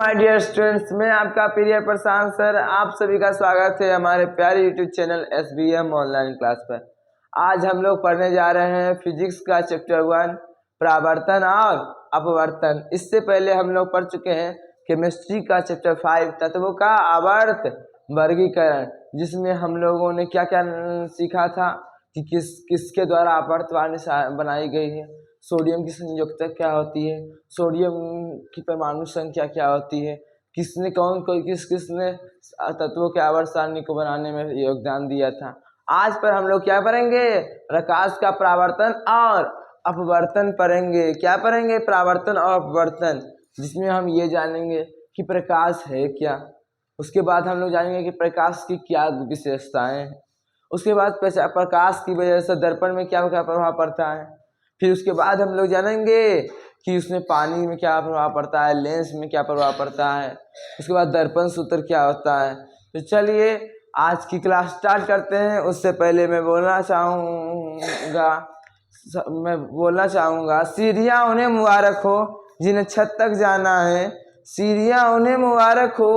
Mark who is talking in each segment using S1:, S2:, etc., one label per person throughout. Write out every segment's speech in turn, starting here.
S1: My dear students, मैं आपका प्रिय प्रशांत सर आप सभी का स्वागत है हमारे प्यारे YouTube channel SBM online class पर। आज हम लोग पढ़ने जा रहे हैं फिजिक्स का चैप्टर 1 परावर्तन और अपवर्तन। इससे पहले हम लोग पढ़ चुके हैं केमिस्ट्री का चैप्टर 5 तत्वों का आवर्त वर्गीकरण, जिसमें हम लोगों ने क्या क्या सीखा था कि किसके द्वारा आवर्त बनाई गई है, सोडियम की संयोजकता क्या होती है, सोडियम की परमाणु संख्या क्या होती है, किसने किसने तत्वों के आवर्त सारणी को बनाने में योगदान दिया था। आज पर हम लोग क्या पढ़ेंगे, प्रकाश का परावर्तन और अपवर्तन पढ़ेंगे। क्या पढ़ेंगे, परावर्तन और अपवर्तन, जिसमें हम ये जानेंगे कि प्रकाश है क्या। उसके बाद हम लोग जानेंगे कि प्रकाश की क्या विशेषताएं हैं। उसके बाद प्रकाश की वजह से दर्पण में क्या क्या प्रभाव पड़ता है। फिर उसके बाद हम लोग जानेंगे कि उसमें पानी में क्या प्रभाव पड़ता है, लेंस में क्या प्रभाव पड़ता है। उसके बाद दर्पण सूत्र क्या होता है। तो चलिए आज की क्लास स्टार्ट करते हैं। उससे पहले मैं बोलना चाहूँगा सीढ़ियाँ उन्हें मुबारक हो जिन्हें छत तक जाना है। सीढ़ियाँ उन्हें मुबारक हो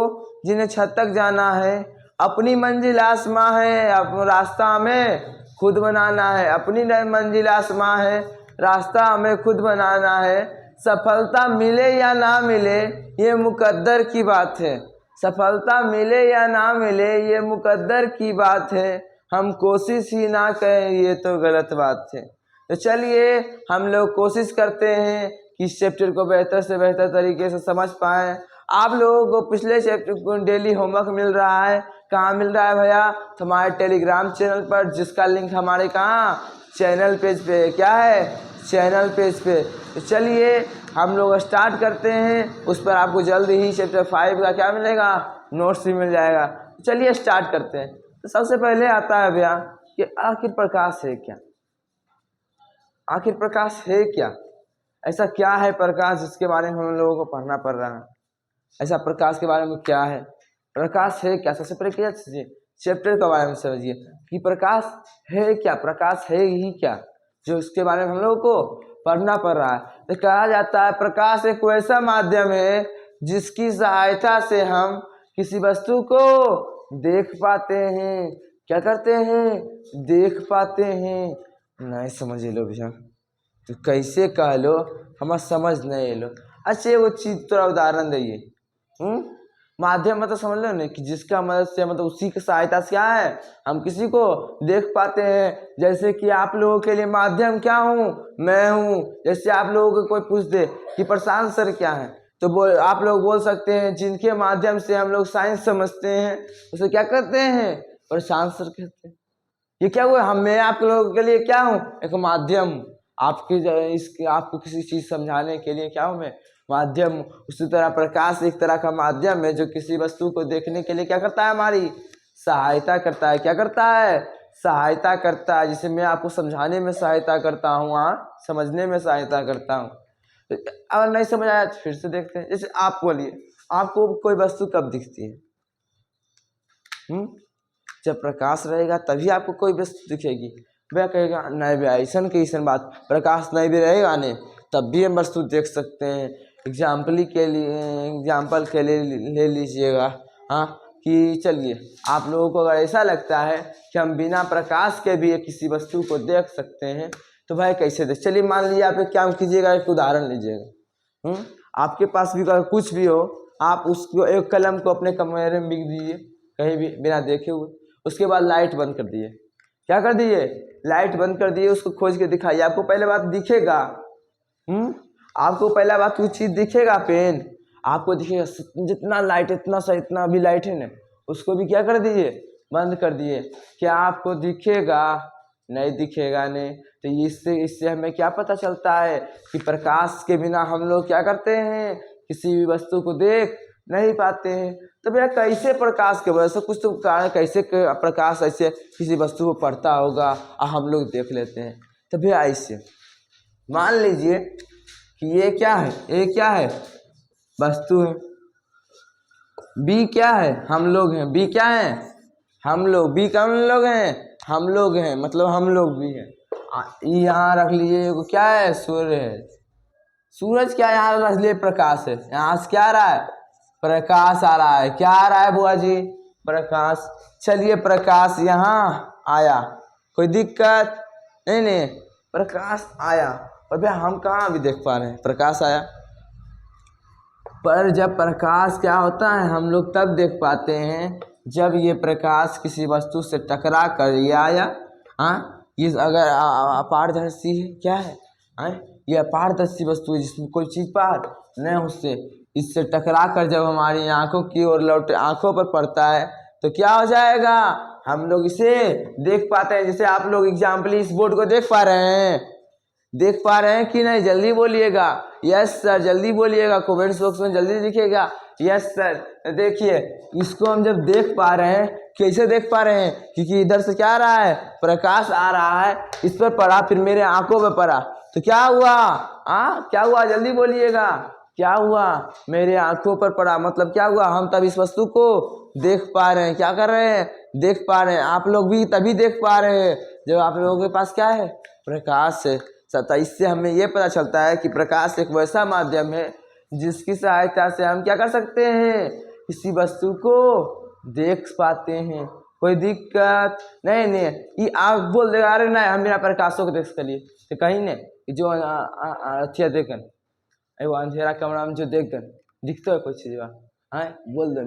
S1: जिन्हें छत तक जाना है। अपनी मंजिल आसमां है, अपना रास्ता हमें खुद बनाना है। अपनी मंजिल आसमां है, रास्ता हमें खुद बनाना है। सफलता मिले या ना मिले ये मुकद्दर की बात है। सफलता मिले या ना मिले ये मुकद्दर की बात है। हम कोशिश ही ना करें ये तो गलत बात है। तो चलिए हम लोग कोशिश करते हैं कि इस चैप्टर को बेहतर से बेहतर तरीके से समझ पाएँ। आप लोगों को पिछले चैप्टर को डेली होमवर्क मिल रहा है। कहाँ मिल रहा है भैया? तो हमारे टेलीग्राम चैनल पर, जिसका लिंक हमारे कहाँ चैनल पेज पे क्या है, चैनल पेज पे। तो चलिए हम लोग स्टार्ट करते हैं। उस पर आपको जल्द ही चैप्टर 5 का क्या मिलेगा, नोट्स भी मिल जाएगा। तो चलिए स्टार्ट करते हैं। तो सबसे पहले आता है भैया कि आखिर प्रकाश है क्या। आखिर प्रकाश है क्या, ऐसा क्या है प्रकाश जिसके बारे में हम लोगों को पढ़ना पड़ रहा है। ऐसा प्रकाश के बारे में क्या है, प्रकाश है क्या। सबसे पहले क्या चैप्टर के बारे में समझिए कि प्रकाश है क्या, प्रकाश है ही क्या, जो इसके बारे में हम लोगों को पढ़ना पड़ रहा है। तो कहा जाता है प्रकाश एक वैसा माध्यम है जिसकी सहायता से हम किसी वस्तु को देख पाते हैं। क्या करते हैं, देख पाते हैं। नहीं समझ लो भैया तो कैसे कह लो, हमारा समझ नहीं लो। अच्छा वो चीज थोड़ा उदाहरण दिए। माध्यम मतलब समझ लो ना कि जिसका मदद से मतलब उसी की सहायता से क्या है हम किसी को देख पाते हैं। जैसे कि आप लोगों के लिए माध्यम क्या हूँ, मैं हूँ। जैसे आप लोगों को कोई पूछ दे कि प्रशांत सर क्या है, तो आप लोग बोल सकते हैं जिनके माध्यम से हम लोग साइंस समझते हैं उसे क्या कहते हैं, प्रशांत सर कहते हैं। ये क्या हुआ, मैं आप लोगों के लिए क्या हूँ, एक माध्यम। आपको किसी चीज समझाने के लिए क्या हूँ मैं, माध्यम। उसी तरह प्रकाश एक तरह का माध्यम है जो किसी वस्तु को देखने के लिए क्या करता है, हमारी सहायता करता है। क्या करता है, सहायता करता है। जिसे मैं आपको समझाने में सहायता करता हूँ, समझने में सहायता करता हूँ। तो अगर नहीं समझ आया तो फिर से देखते हैं। जैसे आप बोलिए, आपको कोई वस्तु कब दिखती है? जब प्रकाश रहेगा तभी आपको कोई वस्तु दिखेगी। वह कहेगा नहीं भैया ऐसा की ऐसा बात, प्रकाश नहीं भी रहेगा ने तब भी हम वस्तु देख सकते हैं। एग्जाम्पल के लिए ले लीजिएगा। हाँ कि चलिए आप लोगों को अगर ऐसा लगता है कि हम बिना प्रकाश के भी किसी वस्तु को देख सकते हैं तो भाई कैसे देख। चलिए मान लीजिए आप क्या कीजिएगा, एक उदाहरण लीजिएगा। आपके पास भी अगर कुछ भी हो, आप उसको एक कलम को अपने कमरे में बिक दीजिए कहीं भी बिना देखे हुए। उसके बाद लाइट बंद कर दिए। क्या कर दिए, लाइट बंद कर दिए। उसको खोज के दिखाइए, आपको पहले बात दिखेगा। आपको पहला बात कुछ चीज दिखेगा, पेन आपको दिखेगा। जितना लाइट इतना सा इतना भी लाइट है ना, उसको भी क्या कर दिए, बंद कर दिए। क्या आपको दिखेगा, नहीं दिखेगा नहीं। तो इससे हमें क्या पता चलता है कि प्रकाश के बिना हम लोग क्या करते हैं, किसी भी वस्तु को देख नहीं पाते हैं। तो भैया कैसे प्रकाश के वजह से कुछ तो कारण, कैसे प्रकाश ऐसे किसी वस्तु को पड़ता होगा और हम लोग देख लेते हैं। तो भैया ऐसे मान लीजिए कि ये क्या है, ये क्या है, वस्तु है। बी क्या है, हम लोग हैं। बी क्या है, हम लोग। बी कौन लोग हैं, हम लोग हैं, मतलब हम लोग भी हैं। यहाँ रख लीजिए क्या है, सूर्य है। सूरज क्या यहाँ रख लिए, प्रकाश है। यहाँ से क्या आ रहा है, प्रकाश आ रहा है। क्या आ रहा है बुआ जी? प्रकाश। चलिए प्रकाश यहाँ आया, कोई दिक्कत नहीं। नहीं, प्रकाश आया और भैया हम कहाँ अभी देख पा रहे हैं प्रकाश आया। पर जब प्रकाश क्या होता है हम लोग तब देख पाते हैं जब ये प्रकाश किसी वस्तु से टकरा कर ये आया। हाँ, ये अगर अपारदर्शी है, क्या है? हाँ, ये अपारदर्शी वस्तु है जिसमें कोई चीज़ पार नहीं, उससे इससे टकरा कर जब हमारी आंखों की ओर लौटे, आंखों पर पड़ता है तो क्या हो जाएगा? हम लोग इसे देख पाते हैं। जैसे आप लोग एग्जाम्पल इस बोर्ड को देख पा रहे हैं, देख पा रहे हैं कि नहीं? जल्दी बोलिएगा। यस सर, जल्दी बोलिएगा, कमेंट्स बॉक्स में जल्दी लिखिएगा यस सर। देखिए इसको हम जब देख पा रहे हैं, कैसे देख पा रहे हैं? क्योंकि इधर से क्या आ रहा है? प्रकाश आ रहा है, इस पर पड़ा, फिर मेरे आंखों में पड़ा तो क्या हुआ? क्या हुआ? जल्दी बोलिएगा। क्या हुआ? मेरे आंखों पर पड़ा, मतलब क्या हुआ? हम तब इस वस्तु को देख पा रहे हैं। क्या कर रहे हैं? देख पा रहे हैं। आप लोग भी तभी देख पा रहे हैं जब आप लोगों के पास क्या है? प्रकाश है। सत्ता। इससे हमें ये पता चलता है कि प्रकाश एक वैसा माध्यम है जिसकी सहायता से हम क्या कर सकते हैं? किसी वस्तु को देख पाते हैं। कोई दिक्कत नहीं। नहीं, ये आप बोल देगा अरे नहीं हम बिना प्रकाशों को देख सकिए तो कहीं नहीं, जो अच्छा देखन वो अंधेरा कमरा में जो देखन दिखता है कोई चीज़ हाँ बोल दो,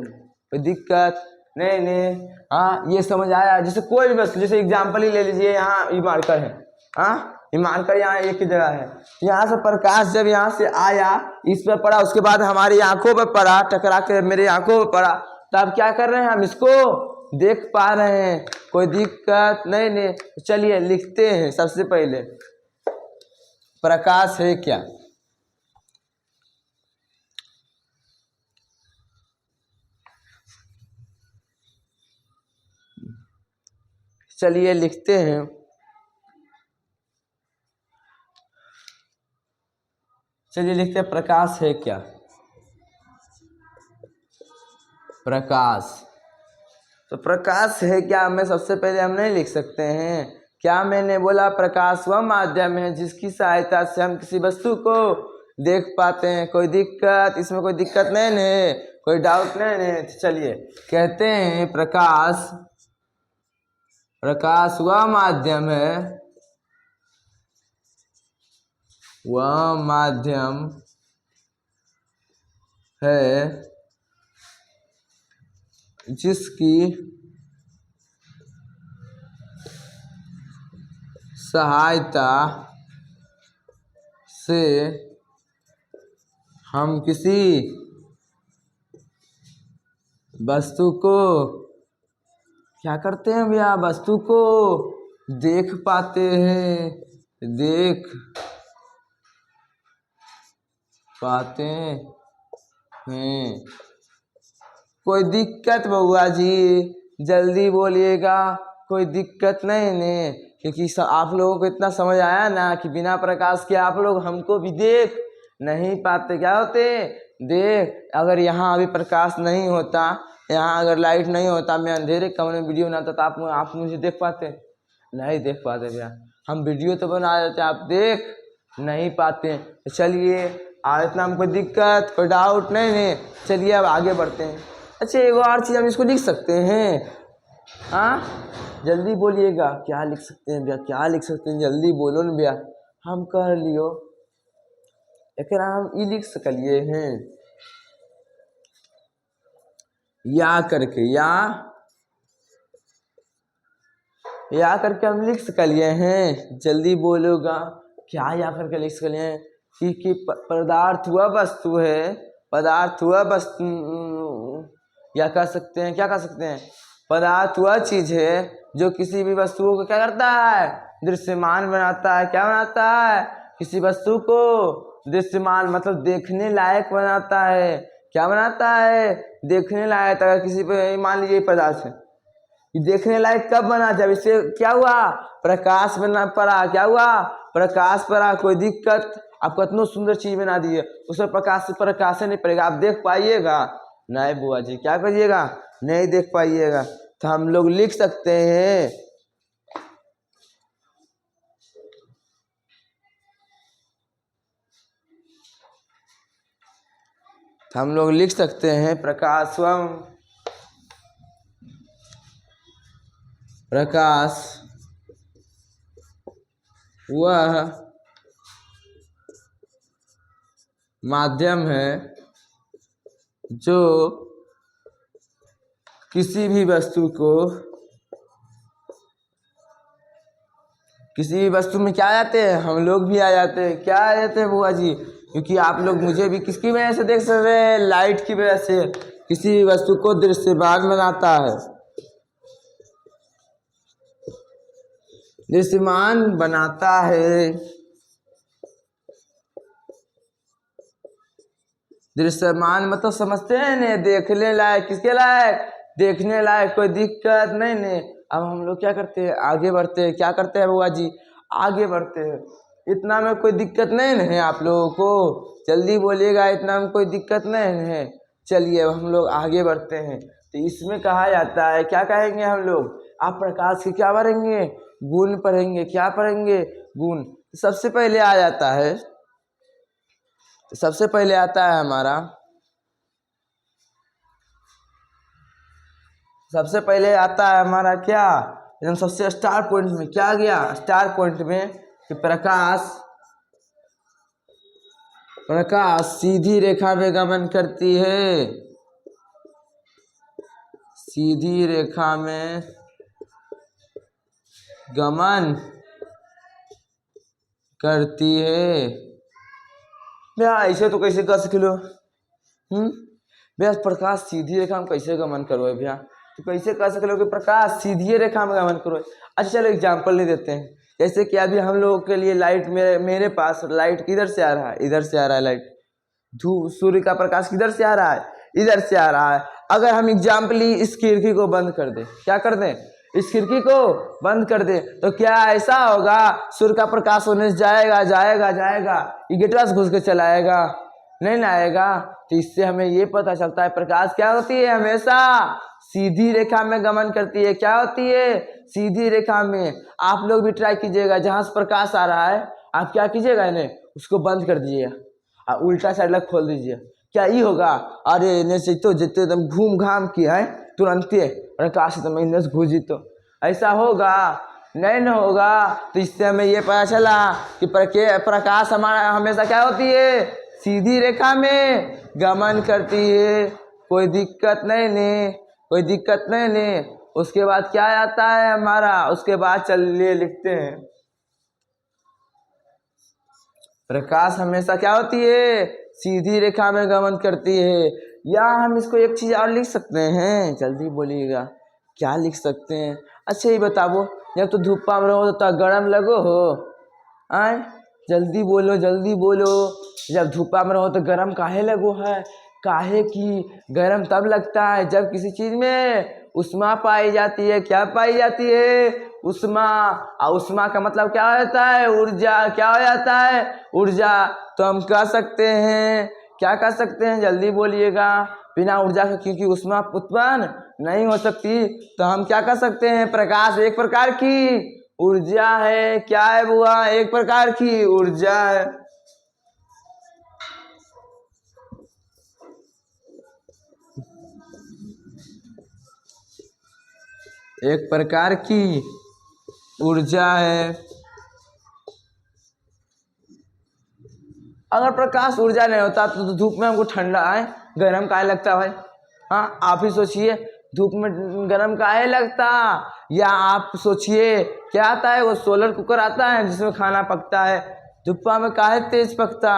S1: कोई दिक्कत नहीं। नहीं, हाँ ये समझ आया। जैसे कोई भी बस, जैसे एग्जाम्पल ही ले लीजिए, यहाँ ये मार्कर है, हाँ ये मार्कर यहाँ एक ही जगह है। यहाँ से प्रकाश जब यहाँ से आया, इस पर पड़ा, उसके बाद हमारी आंखों पर पड़ा, टकरा के मेरी आंखों पर पड़ा, तब क्या कर रहे हैं? हम इसको देख पा रहे हैं। कोई दिक्कत नहीं। नहीं, चलिए लिखते हैं। सबसे पहले प्रकाश है क्या? चलिए लिखते हैं। चलिए लिखते हैं प्रकाश है क्या? प्रकाश। तो प्रकाश है क्या में सबसे पहले हम नहीं लिख सकते हैं? क्या मैंने बोला? प्रकाश वह माध्यम है जिसकी सहायता से हम किसी वस्तु को देख पाते हैं। कोई दिक्कत? इसमें कोई दिक्कत नहीं है, कोई डाउट नहीं है। चलिए कहते हैं प्रकाश, प्रकाश वह माध्यम है, वह माध्यम है जिसकी सहायता से हम किसी वस्तु को क्या करते हैं भैया? वस्तु को देख पाते हैं, देख पाते हैं। कोई दिक्कत बउआ जी? जल्दी बोलिएगा। कोई दिक्कत नहीं, क्योंकि आप लोगों को इतना समझ आया ना कि बिना प्रकाश के आप लोग हमको भी देख नहीं पाते। क्या होते? देख। अगर यहाँ अभी प्रकाश नहीं होता, यहाँ अगर लाइट नहीं होता, मैं अंधेरे कमरे में वीडियो बनाता तो आप मुझे देख पाते? नहीं देख पाते भैया। हम वीडियो तो बना देते, आप देख नहीं पाते। चलिए इतना हमको दिक्कत, कोई डाउट नहीं। चलिए अब आगे बढ़ते हैं। अच्छा एक और चीज़ हम इसको लिख सकते हैं। हाँ जल्दी बोलिएगा। क्या लिख सकते हैं भैया? क्या लिख सकते हैं? जल्दी बोलो न भैया। हम कर लियो एक हम ये लिख सकलिए हैं, या करके, या करके हम लिख सकलिए हैं। जल्दी बोलोगा। क्या या करके लिख सकलिए हैं? कि पदार्थ वह वस्तु है, पदार्थ वह वस्तु, या कह सकते हैं, क्या कह सकते हैं? पदार्थ वह चीज़ है जो किसी भी वस्तु को क्या करता है? दृश्यमान बनाता है। क्या बनाता है? किसी वस्तु को दृश्यमान, मतलब देखने लायक बनाता है। क्या बनाता है? देखने लायक। अगर किसी पे मान लीजिए पदार्थ है, ये देखने लायक कब बना? जब इससे क्या हुआ? प्रकाश बना पड़ा। क्या हुआ? प्रकाश पड़ा। कोई दिक्कत? आप कितना सुंदर चीज बना दिए, उसमें प्रकाश नहीं पड़ेगा, आप देख पाइएगा नहीं बुआ जी? क्या करिएगा? नहीं देख पाइएगा। तो हम लोग लिख सकते हैं हम लोग लिख सकते हैं प्रकाशम, प्रकाश वह माध्यम है जो किसी भी वस्तु को, किसी भी वस्तु में क्या आ जाते हैं, हम लोग भी आ जाते हैं। क्या आ जाते हैं बुआ जी? क्योंकि आप लोग मुझे भी किसकी वजह से देख सकते हैं, लाइट की वजह से किसी भी वस्तु को दृश्यमान बनाता है, दृश्यमान बनाता है। दृश्यमान मतलब समझते हैं ने, देखने लायक, किसके लायक, देखने लायक, कोई दिक्कत नहीं ने। अब हम लोग क्या करते हैं, आगे बढ़ते हैं। क्या करते हैं बुआ जी? आगे बढ़ते हैं। इतना में कोई दिक्कत नहीं है आप लोगों को? जल्दी बोलिएगा, इतना में कोई दिक्कत नहीं है? चलिए अब हम लोग आगे बढ़ते हैं। तो इसमें कहा जाता है, क्या कहेंगे हम लोग, आप प्रकाश की क्या पढ़ेंगे, गुण पढ़ेंगे। क्या पढ़ेंगे? गुण। सबसे पहले आ जाता है, सबसे पहले आता है हमारा, सबसे पहले आता है हमारा क्या, एकदम सबसे स्टार पॉइंट में क्या गया, स्टार पॉइंट में कि प्रकाश, प्रकाश सीधी रेखा में गमन करती है, सीधी रेखा में गमन करती है। भैया ऐसे तो कैसे कर सके लो? भैया प्रकाश सीधी रेखा में कैसे गमन करो भैया? तो कैसे कर सकते हो कि प्रकाश सीधी रेखा में गमन करो? अच्छा चलो एग्जाम्पल ले देते हैं। जैसे कि अभी हम लोगों के लिए लाइट, मेरे पास लाइट किधर से आ रहा है, इधर से आ रहा है लाइट। धूप, सूर्य का प्रकाश किधर से आ रहा है, इधर से आ रहा है। अगर हम एग्जाम्पली इस खिड़की को बंद कर दें, क्या कर दें, इस खिड़की को बंद कर दे, तो क्या ऐसा होगा, सूर्य का प्रकाश होने से जाएगा जाएगा जाएगा, ये गेटवा से घुस के चलाएगा, नहीं ना आएगा। तो इससे हमें ये पता चलता है प्रकाश क्या होती है, हमेशा सीधी रेखा में गमन करती है। क्या होती है? सीधी रेखा में। आप लोग भी ट्राई कीजिएगा, जहां से प्रकाश आ रहा है आप क्या कीजिएगा, इन्हें उसको बंद कर दीजिएगा और उल्टा साइड लग खोल दीजिए। क्या ये होगा? अरे इन्हें से तो जितने एकदम घूम घाम किया है तुरंत प्रकाश तो इन्हें से घुस तो ऐसा होगा, नहीं न होगा। तो इससे हमें ये पता चला कि प्रकाश हमारा हमेशा क्या होती है, सीधी रेखा में गमन करती है। कोई दिक्कत नहीं ने, कोई दिक्कत नहीं ने। उसके बाद क्या आता है हमारा, उसके बाद चलिए लिखते हैं, प्रकाश हमेशा क्या होती है, सीधी रेखा में गमन करती है। या हम इसको एक चीज और लिख सकते हैं, जल्दी बोलिएगा, क्या लिख सकते हैं? अच्छा ये बताओ, जब तो धूपा में रहो तो गर्म लगो हो, आए जल्दी बोलो जल्दी बोलो, जब धूपा में रहो तो गर्म काहे लगो है? काहे की गर्म तब लगता है जब किसी चीज में उष्मा पाई जाती है। क्या पाई जाती है? उष्मा। और उष्मा का मतलब क्या होता है, ऊर्जा। क्या हो जाता है? ऊर्जा। तो हम कह सकते हैं, क्या कह सकते हैं, जल्दी बोलिएगा, बिना ऊर्जा के क्योंकि उष्मा उत्पन्न नहीं हो सकती, तो हम क्या कह सकते हैं, प्रकाश एक प्रकार की ऊर्जा है। क्या है बुआ? एक प्रकार की ऊर्जा है। एक प्रकार की ऊर्जा है। अगर प्रकाश ऊर्जा नहीं होता तो धूप में हमको ठंडा है गर्म काहे लगता भाई? हाँ आप ही सोचिए, धूप में गर्म काहे लगता? या आप सोचिए क्या आता है, वो सोलर कुकर आता है जिसमें खाना पकता है, धूपा में काहे तेज पकता?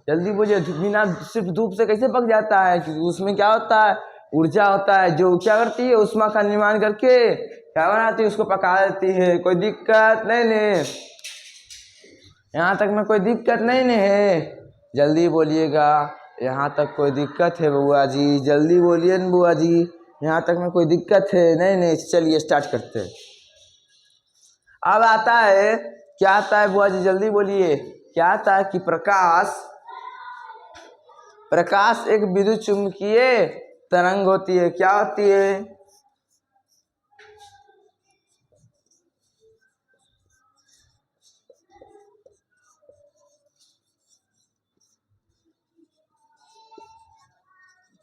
S1: जल्दी बोलिए, बिना सिर्फ धूप से कैसे पक जाता है? क्योंकि उसमें क्या होता है, ऊर्जा होता है जो क्या करती है, उष्मा का निर्माण करके क्या बनाती है, उसको पका देती है। कोई दिक्कत नहीं ने, यहाँ तक में कोई दिक्कत नहीं ने है? जल्दी बोलिएगा, यहाँ तक कोई दिक्कत है बुआ जी? जल्दी बोलिए न बुआ जी, यहाँ तक में कोई दिक्कत है? नहीं नहीं, चलिए स्टार्ट करते हैं। अब आता है, क्या आता है बुआ जी, जल्दी बोलिए, क्या आता है कि प्रकाश, प्रकाश एक विद्युत चुंबकीय तरंग होती है। क्या होती है?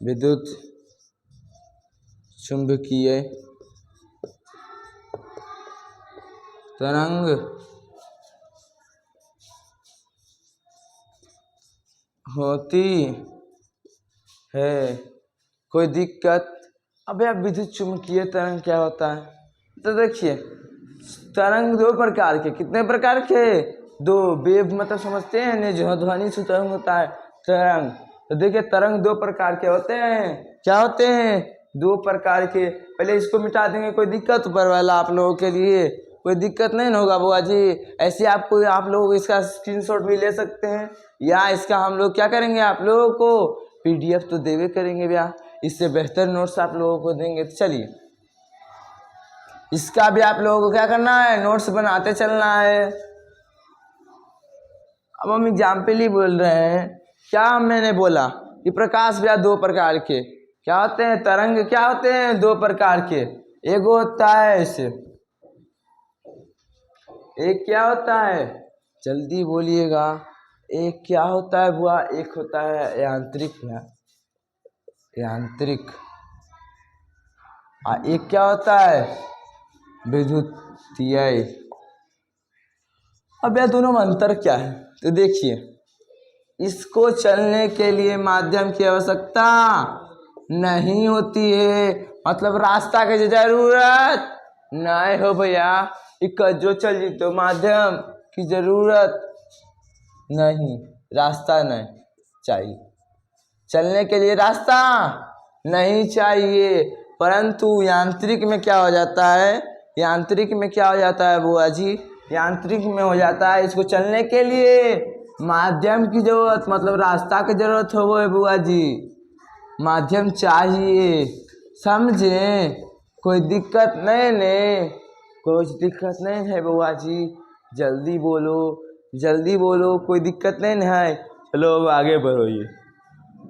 S1: विद्युत चुंबकीय तरंग होती है। कोई दिक्कत? अबे अब विद्युत चुंबकीय तरंग क्या होता है? तो देखिए, तरंग दो प्रकार के, कितने प्रकार के? दो। वेव मतलब समझते हैं ना, जो ध्वनि से तरंग होता है तरंग। तो देखिए, तरंग दो प्रकार के होते हैं। क्या होते हैं? दो प्रकार के। पहले इसको मिटा देंगे, कोई दिक्कत ऊपर वाला आप लोगों के लिए कोई दिक्कत नहीं होगा बुआ जी। ऐसे आपको आप लोग इसका स्क्रीनशॉट भी ले सकते हैं, या इसका हम लोग क्या करेंगे, आप लोगों को PDF तो देवे करेंगे भैया, इससे बेहतर नोट्स आप लोगों को देंगे। तो चलिए, इसका भी आप लोगों को क्या करना है, नोट्स बनाते चलना है। अब हम एग्जाम्पल ही बोल रहे हैं। क्या मैंने बोला कि प्रकाश भैया दो प्रकार के क्या होते हैं, तरंग क्या होते हैं, दो प्रकार के। एक होता है ऐसे, एक क्या होता है, जल्दी बोलिएगा, एक क्या होता है बुआ, एक होता है यांत्रिक, यांत्रिक, और एक क्या होता है, विद्युतीय। अब यह दोनों में अंतर क्या है? तो देखिए, इसको चलने के लिए माध्यम की आवश्यकता नहीं होती है, मतलब रास्ता की जरूरत नहीं हो भैया। इक जो चल तो माध्यम की जरूरत नहीं, रास्ता नहीं चाहिए, चलने के लिए रास्ता नहीं चाहिए। परंतु यांत्रिक में क्या हो जाता है, यांत्रिक में क्या हो जाता है बुआ जी, यांत्रिक में हो जाता है इसको चलने के लिए माध्यम की जरूरत, मतलब रास्ता की जरूरत हो वो है बुआ जी, माध्यम चाहिए। समझे? कोई दिक्कत नहीं ने, कुछ दिक्कत नहीं है बुआ जी, जल्दी बोलो जल्दी बोलो, कोई दिक्कत नहीं है। चलो अब आगे बढ़ो। ये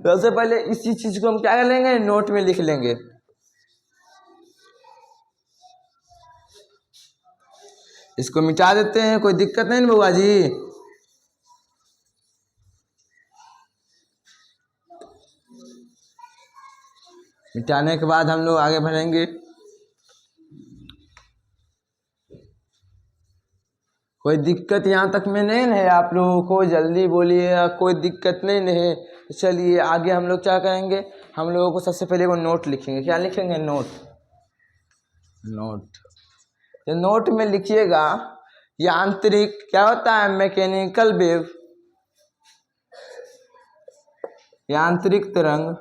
S1: सबसे पहले इसी चीज को हम क्या कर लेंगे, नोट में लिख लेंगे। इसको मिटा देते हैं, कोई दिक्कत नहीं बुआ जी। मिटाने के बाद हम लोग आगे बढ़ेंगे। कोई दिक्कत यहाँ तक में नहीं है आप लोगों को, जल्दी बोलिए, कोई दिक्कत नहीं है। तो चलिए आगे हम लोग क्या करेंगे, हम लोगों को सबसे पहले वो नोट लिखेंगे। क्या लिखेंगे, नोट। नोट, तो नोट में लिखिएगा, यांत्रिक क्या होता है, मैकेनिकल वेव, यांत्रिक तरंग।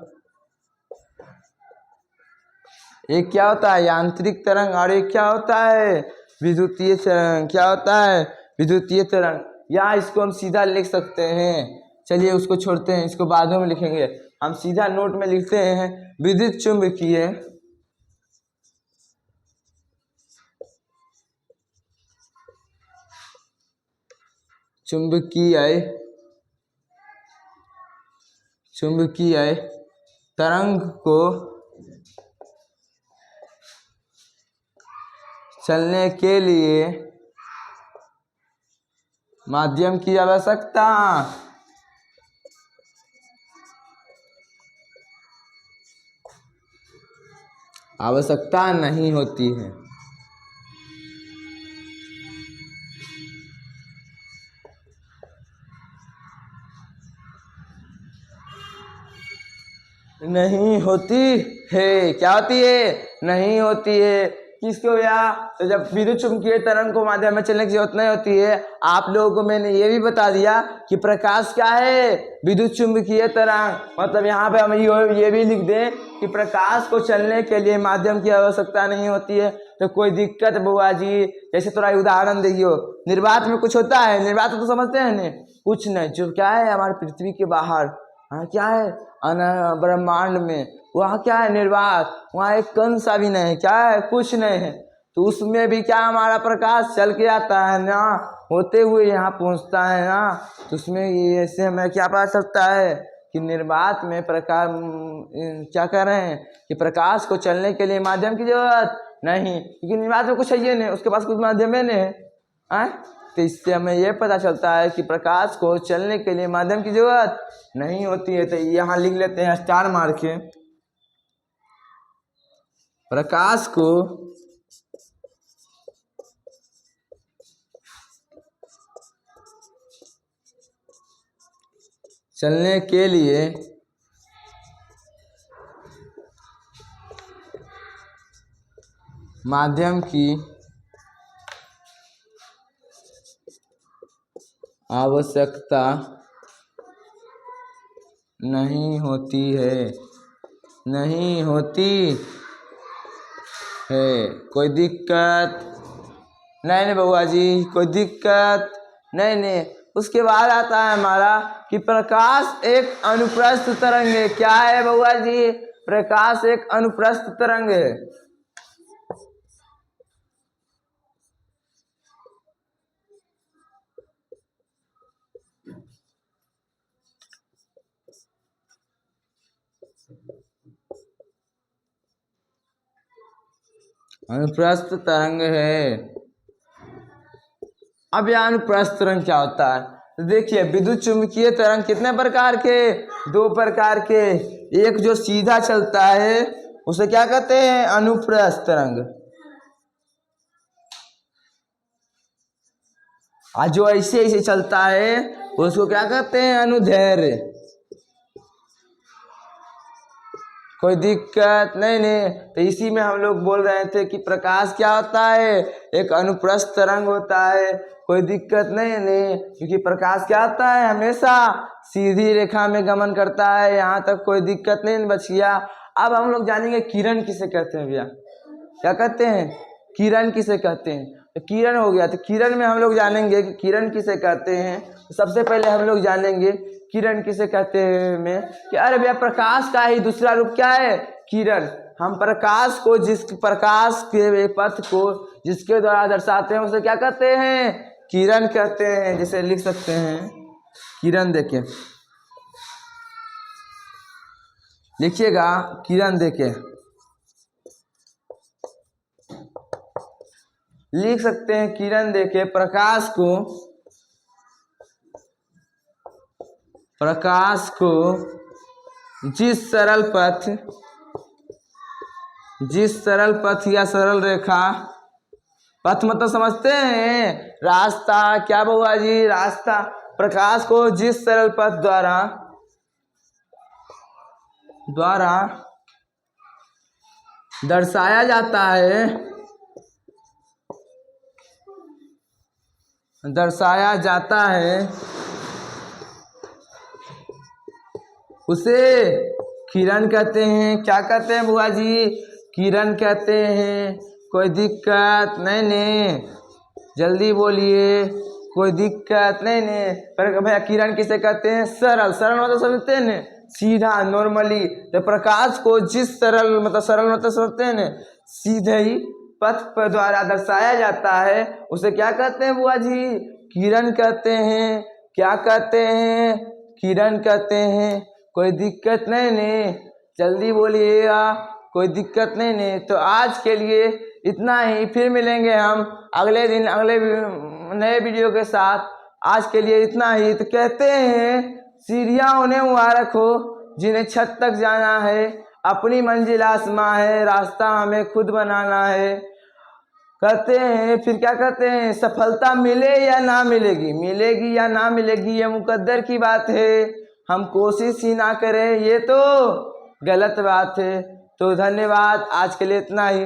S1: एक क्या होता है, यांत्रिक तरंग, और एक क्या होता है, विद्युतीय तरंग। क्या होता है, विद्युतीय तरंग। या इसको हम सीधा लिख सकते हैं, चलिए उसको छोड़ते हैं, इसको बाद में लिखेंगे। हम सीधा नोट में लिखते हैं, विद्युत चुंबकीय चुंबकीय तरंग को चलने के लिए माध्यम की आवश्यकता नहीं होती है। नहीं होती है, क्या होती है, नहीं होती है। किसको भैया, तो जब विद्युत चुंबकीय तरंग को माध्यम में चलने की जरूरत नहीं होती है। आप लोगों को मैंने ये भी बता दिया कि प्रकाश क्या है, विद्युत चुंबकीय तरंग। मतलब यहाँ पे हम ये भी लिख दें कि प्रकाश को चलने के लिए माध्यम की आवश्यकता नहीं होती है। तो कोई दिक्कत बुआ जी, जैसे थोड़ा उदाहरण देखियो, निर्वात में कुछ होता है, निर्वात तो समझते हैं ना, कुछ नहीं, जो क्या है हमारे पृथ्वी के बाहर, हाँ क्या है, ब्रह्मांड में, वहाँ क्या है, निर्वात, वहाँ एक कण सा भी नहीं है, क्या है, कुछ नहीं है। तो उसमें भी क्या हमारा प्रकाश चल के आता है ना, होते हुए यहाँ पहुँचता है ना। तो उसमें ये ऐसे हमें क्या पता चलता है कि निर्वात में प्रकाश क्या कर रहे हैं कि प्रकाश को चलने के लिए माध्यम की जरूरत नहीं, क्योंकि निर्वात में कुछ है ये नहीं, उसके पास कुछ माध्यम है नहीं। तो इससे हमें यह पता चलता है कि प्रकाश को चलने के लिए माध्यम की जरूरत नहीं होती है। तो यहाँ लिख लेते हैं स्टार मार के। प्रकाश को चलने के लिए माध्यम की आवश्यकता नहीं होती है, नहीं होती है। कोई दिक्कत नहीं बउआ जी, कोई दिक्कत नहीं। उसके बाद आता है हमारा कि प्रकाश एक अनुप्रस्थ तरंग है। क्या है बउआ जी? प्रकाश एक अनुप्रस्थ तरंग है। अनुप्रस्थ तरंग है। अब यह अनुप्रस्थ तरंग क्या होता है? तो देखिए, विद्युत चुंबकीय तरंग कितने प्रकार के? 2 प्रकार के। एक जो सीधा चलता है उसे क्या कहते हैं? अनुप्रस्थ तरंग। और जो ऐसे ऐसे चलता है उसको क्या कहते हैं? अनुदैर्घ्य। कोई दिक्कत नहीं। तो इसी में हम लोग बोल रहे थे कि प्रकाश क्या होता है? एक अनुप्रस्थ तरंग होता है। कोई दिक्कत नहीं, क्योंकि प्रकाश क्या होता है? हमेशा सीधी रेखा में गमन करता है। यहाँ तक कोई दिक्कत नहीं बच गया। अब हम लोग जानेंगे किरण किसे कहते हैं भैया। क्या कहते हैं? किरण किसे कहते हैं? तो किरण हो गया। तो किरण में हम लोग जानेंगे कि किरण किसे कहते हैं। तो सबसे पहले हम लोग जानेंगे किरण किसे कहते हैं में कि अरे भैया, प्रकाश का ही दूसरा रूप क्या है? किरण। हम प्रकाश को, जिस प्रकाश के पथ को जिसके द्वारा दर्शाते हैं उसे क्या कहते हैं? किरण कहते हैं। जिसे लिख सकते हैं किरण। देखिए, लिखिएगा किरण। देखिए, लिख सकते हैं किरण। देखिए, प्रकाश को जिस सरल पथ या सरल रेखा, पथ मतलब समझते हैं? रास्ता। क्या बउआ जी? रास्ता। प्रकाश को जिस सरल पथ द्वारा दर्शाया जाता है उसे किरण कहते हैं। क्या कहते हैं बुआ जी? किरण कहते हैं। कोई दिक्कत नहीं, जल्दी बोलिए। कोई दिक्कत नहीं। पर भैया, किरण किसे कहते हैं? सरल मतलब समझते हैं न? सीधा, नॉर्मली। तो प्रकाश को जिस सरल मतलब समझते हैं न? सीधे ही पथ पर द्वारा दर्शाया जाता है उसे क्या कहते हैं बुआ जी? किरण कहते हैं। क्या कहते हैं? किरण कहते हैं। कोई दिक्कत नहीं, जल्दी बोलिएगा। कोई दिक्कत नहीं। तो आज के लिए इतना ही। फिर मिलेंगे हम अगले दिन अगले नए वीडियो के साथ। आज के लिए इतना ही। तो कहते हैं, सीढ़ियाँ उन्हें मुबारक हो जिन्हें छत तक जाना है। अपनी मंजिल आसमां है, रास्ता हमें खुद बनाना है। कहते हैं, फिर क्या कहते हैं? सफलता मिले या ना मिलेगी, मिलेगी या ना मिलेगी ये मुकद्दर की बात है। हम कोशिश ही ना करें ये तो गलत बात है। तो धन्यवाद। आज के लिए इतना ही।